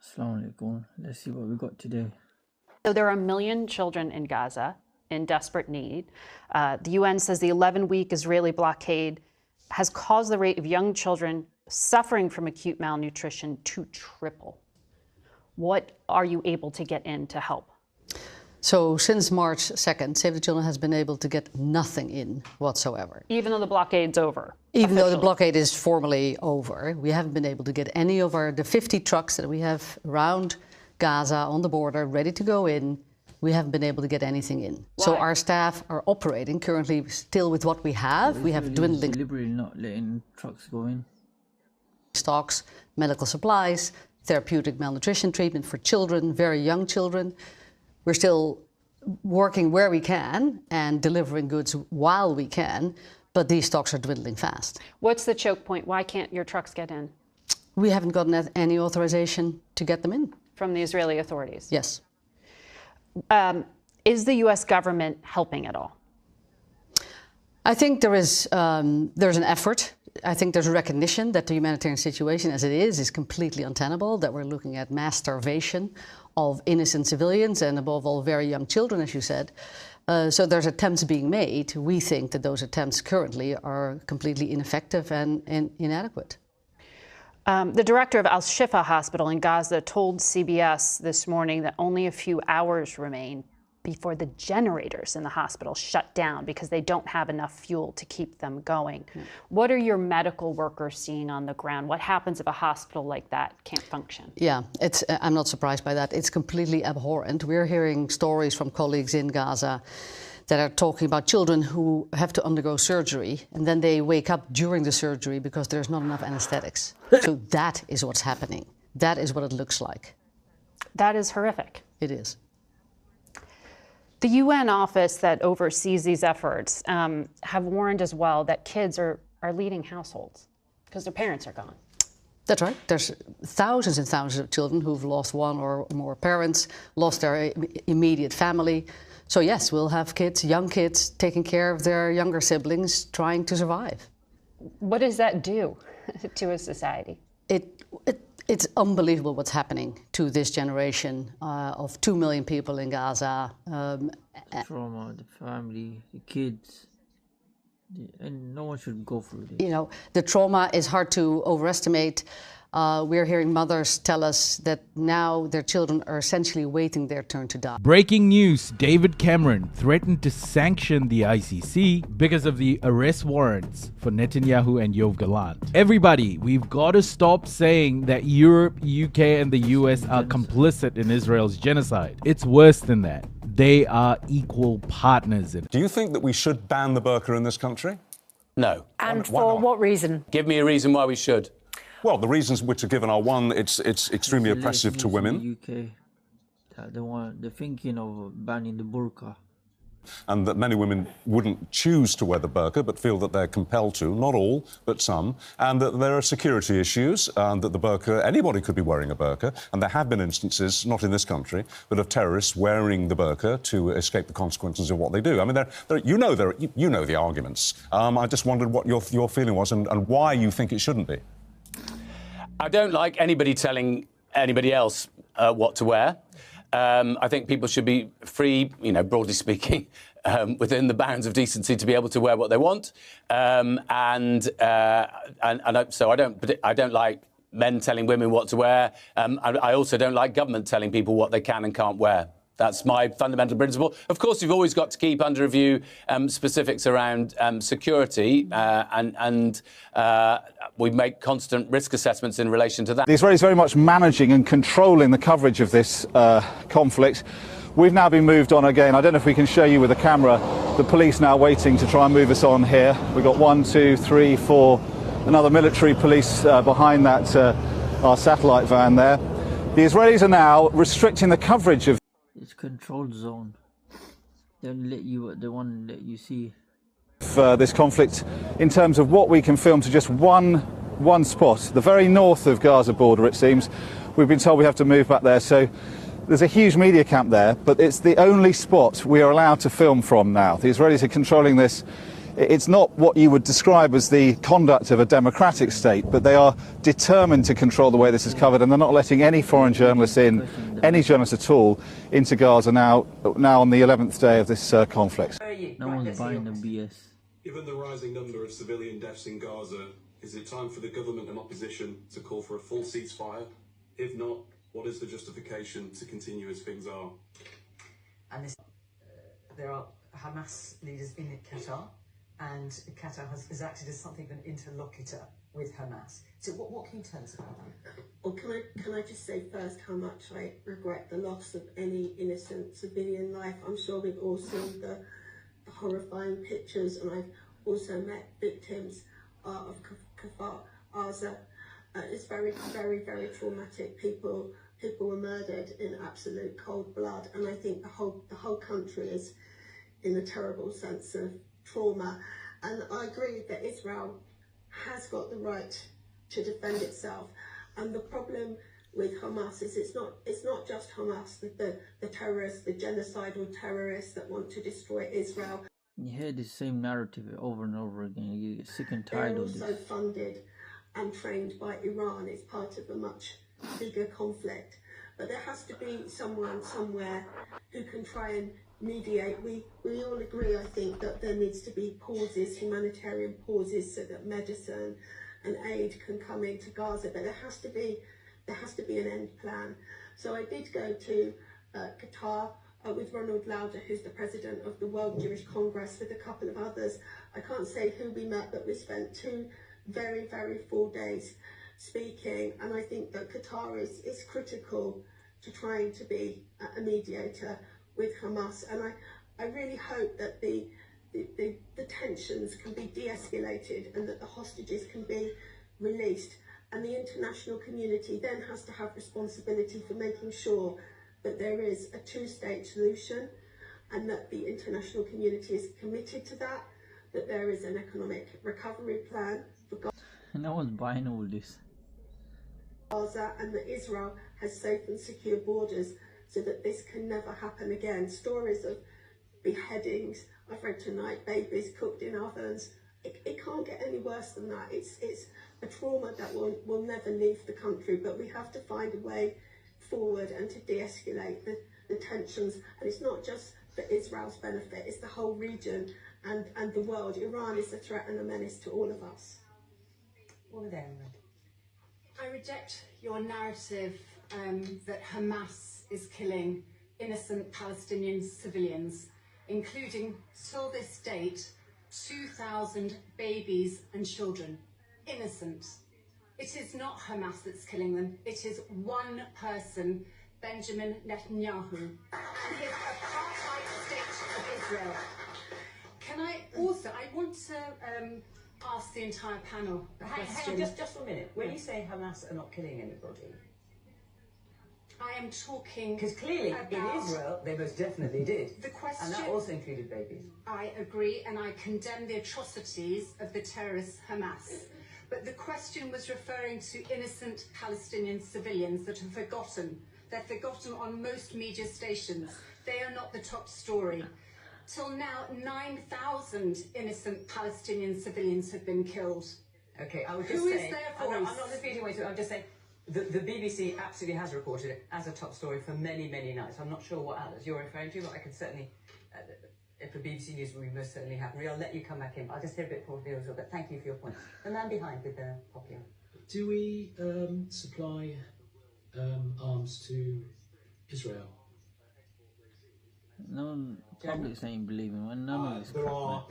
Assalamu alaikum. Let's see what we got today. So there are 1 million children in Gaza in desperate need. The UN says the 11-week Israeli blockade has caused the rate of young children suffering from acute malnutrition to triple. What are you able to get in to help? So since March 2nd, Save the Children has been able to get nothing in whatsoever. Even though the blockade's over? Even though the blockade is formally over, we haven't been able to get any of the 50 trucks that we have around Gaza on the border ready to go in. We haven't been able to get anything in. Why? So our staff are operating currently still with what we have. We have dwindling Deliberately not letting trucks go in. stocks, medical supplies, therapeutic malnutrition treatment for children, very young children. We're still working where we can and delivering goods while we can, but these stocks are dwindling fast. What's the choke point? Why can't your trucks get in? We haven't gotten any authorization to get them in. From the Israeli authorities? Yes. Is the U.S. government helping at all? I think there's an effort. I think there's a recognition that the humanitarian situation as it is completely untenable, that we're looking at mass starvation of innocent civilians and above all very young children, as you said. So there's attempts being made. We think that those attempts currently are completely ineffective and inadequate. The director of Al-Shifa Hospital in Gaza told CBS this morning that only a few hours remain before the generators in the hospital shut down because they don't have enough fuel to keep them going. What are your medical workers seeing on the ground? What happens if a hospital like that can't function? Yeah, I'm not surprised by that. It's completely abhorrent. We're hearing stories from colleagues in Gaza that are talking about children who have to undergo surgery and then they wake up during the surgery because there's not enough anesthetics. So that is what's happening. That is what it looks like. That is horrific. It is. The UN office that oversees these efforts have warned as well that kids are leaving households because their parents are gone. That's right. There's thousands and thousands of children who've lost one or more parents, lost their immediate family. So yes, we'll have kids, young kids, taking care of their younger siblings, trying to survive. What does that do to a society? It's unbelievable what's happening to this generation of 2 million people in Gaza. The trauma, the family, the kids, and no one should go through this. You know, the trauma is hard to overestimate. We're hearing mothers tell us that now their children are essentially waiting their turn to die. Breaking news, David Cameron threatened to sanction the ICC because of the arrest warrants for Netanyahu and Yoav Gallant. Everybody, we've got to stop saying that Europe, UK and the US are complicit in Israel's genocide. It's worse than that. They are equal partners in it. Do you think that we should ban the burqa in this country? No. And Why for not? what reason? Give me a reason why we should. Well, the reasons which are given are, one, it's extremely oppressive to women. The UK, they're thinking of banning the burqa. And that many women wouldn't choose to wear the burqa, but feel that they're compelled to, not all, but some, and that there are security issues, and that the burqa, anybody could be wearing a burqa, and there have been instances, not in this country, but of terrorists wearing the burqa to escape the consequences of what they do. I mean, you know the arguments. I just wondered what your feeling was and why you think it shouldn't be. I don't like anybody telling anybody else what to wear. I think people should be free, broadly speaking, within the bounds of decency to be able to wear what they want. So I don't like men telling women what to wear. I also don't like government telling people what they can and can't wear. That's my fundamental principle. Of course, you've always got to keep under review specifics around security, and we make constant risk assessments in relation to that. The Israelis very much managing and controlling the coverage of this conflict. We've now been moved on again. I don't know if we can show you with the camera. The police now waiting to try and move us on here. We've got 1, 2, 3, 4, another military police behind that, our satellite van there. The Israelis are now restricting the coverage of It's controlled zone. They won't let you see. This conflict in terms of what we can film to just one spot, the very north of Gaza border, it seems. We've been told we have to move back there, so there's a huge media camp there, but it's the only spot we are allowed to film from now. The Israelis are controlling this It's not what you would describe as the conduct of a democratic state, but they are determined to control the way this is covered, and they're not letting any foreign journalists in, any journalists at all, into Gaza now on the 11th day of this conflict. No one's buying the BS. Given the rising number of civilian deaths in Gaza, is it time for the government and opposition to call for a full ceasefire? If not, what is the justification to continue as things are? And there are Hamas leaders in Qatar, and Qatar has acted as something of an interlocutor with Hamas. So what can you tell us about that? Well, can I just say first how much I regret the loss of any innocent civilian life. I'm sure we've all seen the horrifying pictures, and I've also met victims of Kfar Aza. It's very, very, very traumatic. People were murdered in absolute cold blood, and I think the whole country is in a terrible sense of trauma. And I agree that Israel has got the right to defend itself. And the problem with Hamas is it's not just Hamas, the terrorists, the genocidal terrorists that want to destroy Israel. You hear the same narrative over and over again. You get sick and tired of this. They're also funded and trained by Iran. It's part of a much bigger conflict. But there has to be someone somewhere who can try and mediate. We all agree, I think, that there needs to be pauses, humanitarian pauses, so that medicine and aid can come into Gaza. But there has to be an end plan. So I did go to Qatar with Ronald Lauder, who's the president of the World Jewish Congress, with a couple of others. I can't say who we met, but we spent 2 very, very full days speaking. And I think that Qatar is critical to trying to be a mediator with Hamas. And I really hope that the tensions can be de-escalated and that the hostages can be released. And the international community then has to have responsibility for making sure that there is a two-state solution, and that the international community is committed to that, that there is an economic recovery plan for Gaza. No one's buying all this. And that Israel has safe and secure borders so that this can never happen again. Stories of beheadings, I've read tonight, babies cooked in ovens. It can't get any worse than that. It's a trauma that will never leave the country, but we have to find a way forward and to de-escalate the tensions. And it's not just for Israel's benefit, it's the whole region and the world. Iran is a threat and a menace to all of us. What are they? I reject your narrative that Hamas is killing innocent Palestinian civilians, including, till this date, 2,000 babies and children. Innocent. It is not Hamas that's killing them. It is one person, Benjamin Netanyahu, and his apartheid state of Israel. Can I also, I want to ask the entire panel a question. Hang on, just a minute. When you say Hamas are not killing anybody, I am talking because clearly about in Israel they most definitely did. The question, and that also included babies. I agree, and I condemn the atrocities of the terrorist Hamas. But the question was referring to innocent Palestinian civilians that are forgotten. They're forgotten on most media stations. They are not the top story. Till now, 9,000 innocent Palestinian civilians have been killed. Okay, I would just Who say, is their I'm voice? not disputing what I'm just saying, the BBC absolutely has reported it as a top story for many, many nights. I'm not sure what others you're referring to, but I can certainly, if the BBC News, we most certainly have. Marie, I'll let you come back in. I'll just hear a bit more of yours, but thank you for your point. The man behind with the poppy on. Do we supply arms to Israel? No one, public ain't believing when none of this There are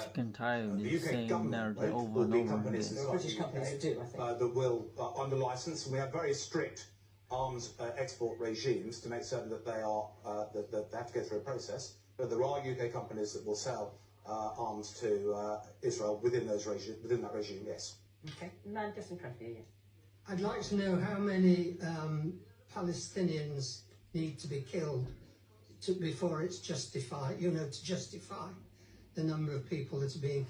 sick and tired of the this UK same government narrative over will and be over companies again. British companies that do, I think. that will, under licence, and we have very strict arms export regimes to make certain that they are that they have to go through a process. But there are UK companies that will sell arms to Israel within that regime. Yes. Okay, man, just in front of you. Yes. I'd like to know how many Palestinians need to be killed before it's justified, to justify the number of people that's being.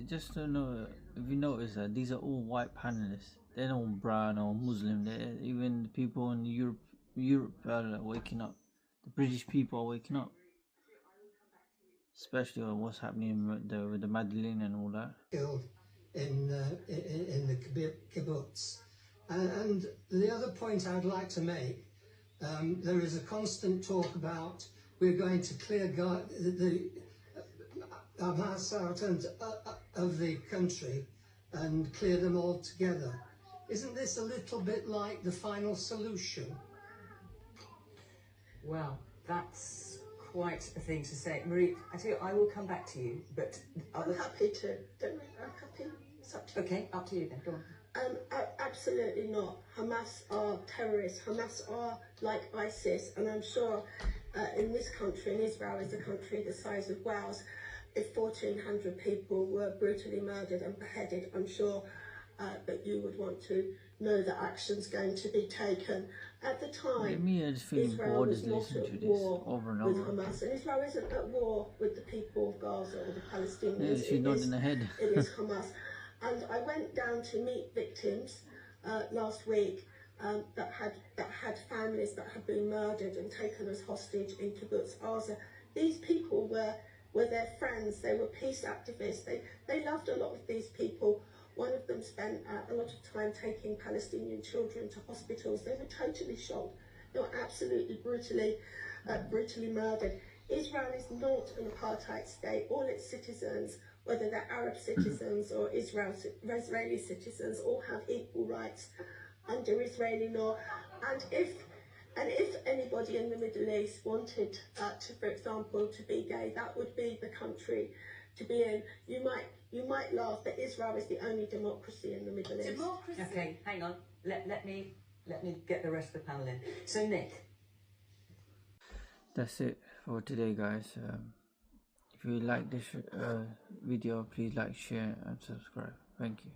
Just to know, if you notice that these are all white panelists. They're not brown or Muslim. Even the people in Europe are waking up. The British people are waking up. especially on what's happening with the Madeleine and all that. Killed in the kibbutz. And the other point I'd like to make, there is a constant talk about we're going to clear the Hamas out of the country and clear them all together. Isn't this a little bit like the final solution? Well, that's quite a thing to say. Marie, I tell you, I will come back to you, but... I'm happy to. Don't worry, I'm happy. It's up to you. Okay, up to you then, go on. Absolutely not. Hamas are terrorists. Hamas are like ISIS, and I'm sure in this country, in Israel is a country the size of Wales, if 1,400 people were brutally murdered and beheaded, I'm sure that you would want to know that action's going to be taken. At the time, Israel was not at war with Hamas, and Israel isn't at war with the people of Gaza or the Palestinians. Yeah, she's nodding her head. It is Hamas. And I went down to meet victims last week that had families that had been murdered and taken as hostage in Kibbutz Aza. These people were their friends. They were peace activists. They loved a lot of these people. One of them spent a lot of time taking Palestinian children to hospitals. They were totally shocked. They were absolutely brutally murdered. Israel is not an apartheid state. All its citizens, whether they're Arab citizens or Israeli citizens, all have equal rights under Israeli law. And if anybody in the Middle East wanted to, for example, to be gay, that would be the country to be in. You might laugh, but Israel is the only democracy in the Middle East. Democracy. Okay, hang on. Let me get the rest of the panel in. So Nick. That's it for today, guys. If you like this video, please like, share and subscribe. Thank you.